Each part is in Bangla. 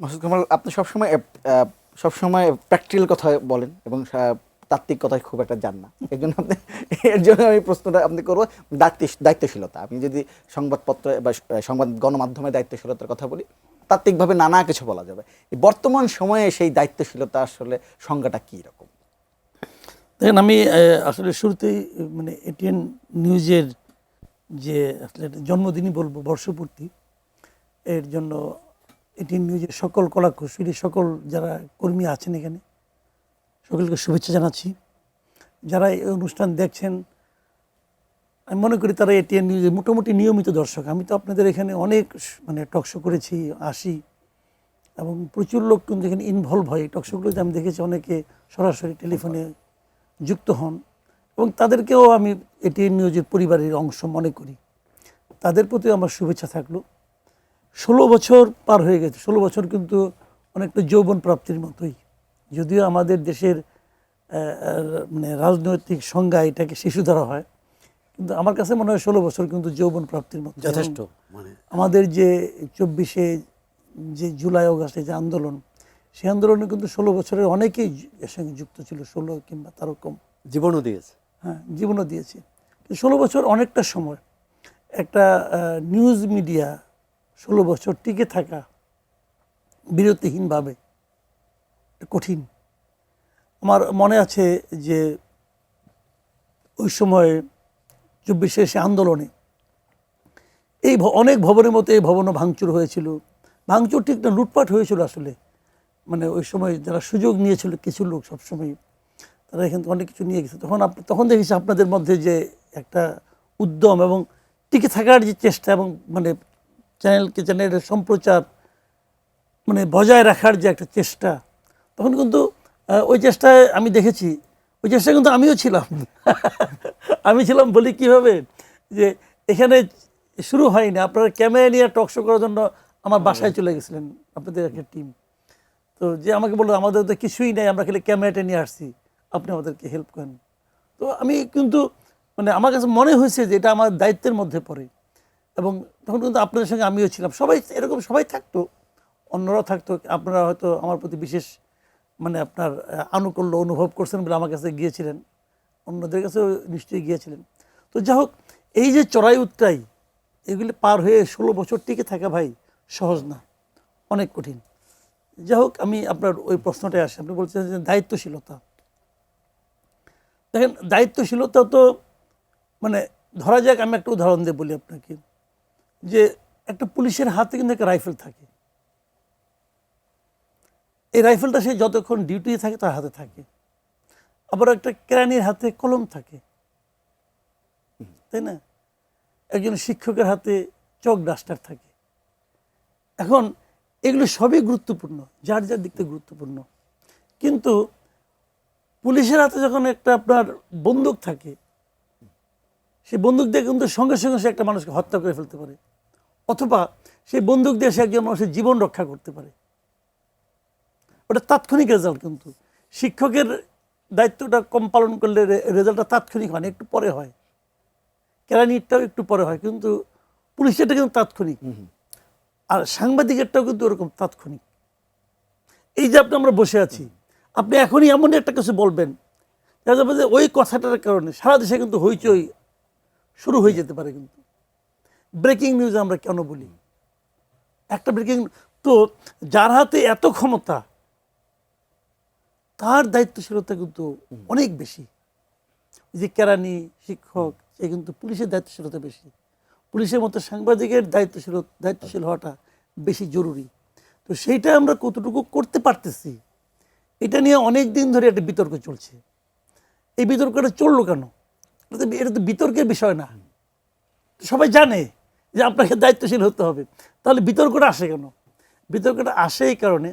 মাসুদ কামাল, আপনি সবসময় প্র্যাকটিক্যাল কথা বলেন এবং তাত্ত্বিক কথায় খুব একটা যান না। এর জন্য আমি প্রশ্নটা আপনি করবো দায়িত্বশীলতা। আমি যদি সংবাদপত্র বা সংবাদ গণমাধ্যমে দায়িত্বশীলতার কথা বলি, তাত্ত্বিকভাবে নানা কিছু বলা যাবে। এই বর্তমান সময়ে সেই দায়িত্বশীলতা আসলে সংজ্ঞাটা কী রকম? দেখেন, আমি আসলে শুরুতেই মানে এটিএন নিউজের যে আসলে জন্মদিনই বলবো, বর্ষপূর্তি, এর জন্য এটিএন নিউজের সকল কলা কুশলী, সকল যারা কর্মী আছেন এখানে সকলকে শুভেচ্ছা জানাচ্ছি। যারা এই অনুষ্ঠান দেখছেন, আমি মনে করি তারা এটিএন নিউজের মোটামুটি নিয়মিত দর্শক। আমি তো আপনাদের এখানে অনেক মানে টকশো করেছি, আসি, এবং প্রচুর লোক কিন্তু এখানে ইনভলভ হয়। এই টকশোগুলোতে আমি দেখেছি অনেকে সরাসরি টেলিফোনে যুক্ত হন, এবং তাদেরকেও আমি এটিএন নিউজের পরিবারের অংশ মনে করি। তাদের প্রতি আমার শুভেচ্ছা থাকলো। 16 বছর পার হয়ে গেছে। 16 বছর কিন্তু অনেকটা যৌবন প্রাপ্তির মতোই, যদিও আমাদের দেশের মানে রাজনৈতিক সংজ্ঞা এটাকে শিশু ধরা হয়, কিন্তু আমার কাছে মনে হয় 16 বছর কিন্তু যৌবন প্রাপ্তির মতো যথেষ্ট। মানে আমাদের যে 24শে যে জুলাই আগস্টে যে আন্দোলন, সেই আন্দোলনে কিন্তু 16 বছরের অনেকেই এর সঙ্গে যুক্ত ছিল, 16 কিংবা তারও কম। জীবনও দিয়েছে। হ্যাঁ, জীবনও দিয়েছে। 16 বছর অনেকটা সময়। একটা নিউজ মিডিয়া 16 বছর টিকে থাকা বিরতিহীনভাবে কঠিন। আমার মনে আছে যে ওই সময় 24শে সে আন্দোলনে এই অনেক ভবনের মতো এই ভবনও ভাঙচুর হয়েছিল। ভাঙচুর ঠিক না, লুটপাট হয়েছিল আসলে। মানে ওই সময় যারা সুযোগ নিয়েছিল কিছু লোক, সবসময় তারা এখান থেকে অনেক কিছু নিয়ে গেছে। তখন দেখেছি আপনাদের মধ্যে যে একটা উদ্যম এবং টিকে থাকার যে চেষ্টা, এবং মানে চ্যানেলের সম্প্রচার মানে বজায় রাখার যে একটা চেষ্টা, তখন কিন্তু ওই চেষ্টায় আমি দেখেছি, ওই চেষ্টা কিন্তু আমিও ছিলাম। আমি ছিলাম বলি কীভাবে, যে এখানে শুরু হয়নি, আপনারা ক্যামেরা নিয়ে টকশো করার জন্য আমার বাসায় চলে গেছিলেন আপনাদের একটা টিম। তো যে আমাকে বললো আমাদের তো কিছুই নেই, আমরা খালি ক্যামেরাটা নিয়ে আসছি, আপনি আমাদেরকে হেল্প করেন। তো আমি কিন্তু মানে আমার কাছে মনে হয়েছে যে এটা আমার দায়িত্বের মধ্যে পড়ে, এবং তখন কিন্তু আপনাদের সঙ্গে আমিও ছিলাম। সবাই এরকম সবাই থাকতো, অন্যরাও থাকতো। আপনারা হয়তো আমার প্রতি বিশেষ মানে আপনার আনুকূল্য অনুভব করছেন বলে আমার কাছে গিয়েছিলেন, অন্যদের কাছেও নিশ্চয়ই গিয়েছিলেন। তো যাই হোক, এই যে চড়াই উতরাই, এগুলি পার হয়ে 16 বছর টিকে থাকা ভাই সহজ না, অনেক কঠিন। যাই হোক, আমি আপনার ওই প্রশ্নটায় আসি। আপনি বলছেন যে দায়িত্বশীলতা। দেখেন, দায়িত্বশীলতা তো মানে ধরা যাক, আমি একটা উদাহরণ দিয়ে বলি আপনাকে, যে একটা পুলিশের হাতে কিন্তু একটা রাইফেল থাকে। এই রাইফেলটা সে যতক্ষণ ডিউটি থাকে তার হাতে থাকে। আবার একটা কেরানির হাতে কলম থাকে, তাই না? একজন শিক্ষকের হাতে চক ডাস্টার থাকে। এখন এগুলো সবই গুরুত্বপূর্ণ, যার যার দিক থেকে গুরুত্বপূর্ণ। কিন্তু পুলিশের হাতে যখন একটা আপনার বন্দুক থাকে, সেই বন্দুক দিয়ে কিন্তু সঙ্গে সঙ্গে সে একটা মানুষকে হত্যা করে ফেলতে পারে, অথবা সেই বন্দুক দিয়ে সে একজন মানুষের জীবন রক্ষা করতে পারে। ওটা তাৎক্ষণিক রেজাল্ট। কিন্তু শিক্ষকের দায়িত্বটা কম পালন করলে রেজাল্টটা তাৎক্ষণিক হয় না, একটু পরে হয়। কেরানিরটাও একটু পরে হয়, কিন্তু পুলিশেরটা কিন্তু তাৎক্ষণিক। আর সাংবাদিকেরটাও কিন্তু ওরকম তাৎক্ষণিক। এই যে আমরা বসে আছি, আপনি এখনই এমন একটা কিছু বলবেন, যে ওই কথাটার কারণে সারা দেশে কিন্তু হইচই শুরু হয়ে যেতে পারে। কিন্তু ব্রেকিং নিউজ আমরা কেন বলি? একটা ব্রেকিং, তো যার হাতে এত ক্ষমতা তার দায়িত্বশীলতা কিন্তু অনেক বেশি। যে কেরানি, শিক্ষক, সে কিন্তু পুলিশের দায়িত্বশীলতা বেশি। পুলিশের মতো সাংবাদিকের দায়িত্বশীল হওয়াটা বেশি জরুরি। তো সেইটা আমরা কতটুকু করতে পারতেছি, এটা নিয়ে অনেক দিন ধরে একটা বিতর্ক চলছে। এই বিতর্কটা চললো কেন? এটা তো বিতর্কের বিষয় না। সবাই জানে যে আপনাকে দায়িত্বশীল হতে হবে, তাহলে বিতর্কটা আসে কেন? বিতর্কটা আসে এই কারণে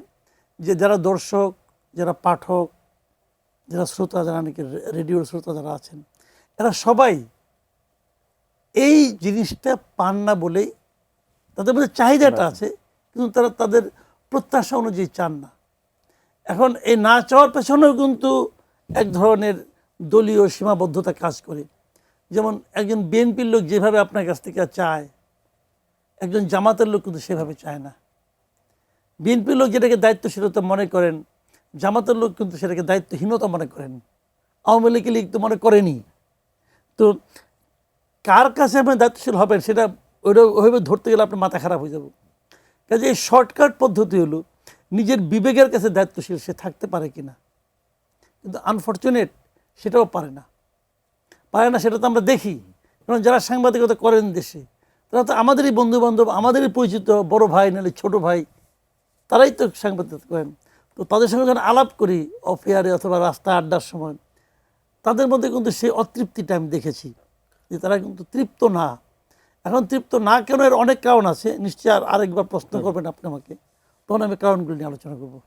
যে যারা দর্শক, যারা পাঠক, যারা শ্রোতা, যারা নাকি রেডিওর শ্রোতা যারা আছেন, এরা সবাই এই জিনিসটা পান না বলেই তাদের মধ্যে চাহিদাটা আছে, কিন্তু তারা তাদের প্রত্যাশা অনুযায়ী চান না। এখন এই না চাওয়ার পেছনেও কিন্তু এক ধরনের দলীয় সীমাবদ্ধতা কাজ করে। যেমন একজন বিএনপির লোক যেভাবে আপনার কাছ থেকে চায়, একজন জামাতের লোক কিন্তু সেভাবে চায় না। বিএনপির লোক যেটাকে দায়িত্বশীলতা মনে করেন, জামাতের লোক কিন্তু সেটাকে দায়িত্বহীনতা মনে করেন, আওয়ামী লীগ তো মনে করেনি। তো কার কাছে আপনি দায়িত্বশীল হবেন সেটা ওইভাবে ধরতে গেলে আপনার মাথা খারাপ হয়ে যাবে। কাজে এই শর্টকাট পদ্ধতি হলো নিজের বিবেকের কাছে দায়িত্বশীল সে থাকতে পারে কিনা, কিন্তু আনফর্চুনেট সেটাও পারে না। সেটা তো আমরা দেখি। কারণ যারা সাংবাদিকতা করেন দেশে, তারা তো আমাদেরই বন্ধুবান্ধব, আমাদেরই পরিচিত বড় ভাই নাহলে ছোট ভাই, তারাই তো সাংবাদিকতা করেন। তো তাদের সঙ্গে যখন আলাপ করি অফেয়ারে অথবা রাস্তা আড্ডার সময়, তাদের মধ্যে কিন্তু সেই অতৃপ্তিটা আমি দেখেছি যে তারা কিন্তু তৃপ্ত না। এখন তৃপ্ত না কেন, এর অনেক কারণ আছে, নিশ্চয়ই আরেকবার প্রশ্ন করবেন আপনি আমাকে, তখন আমি কারণগুলো নিয়ে আলোচনা করবো।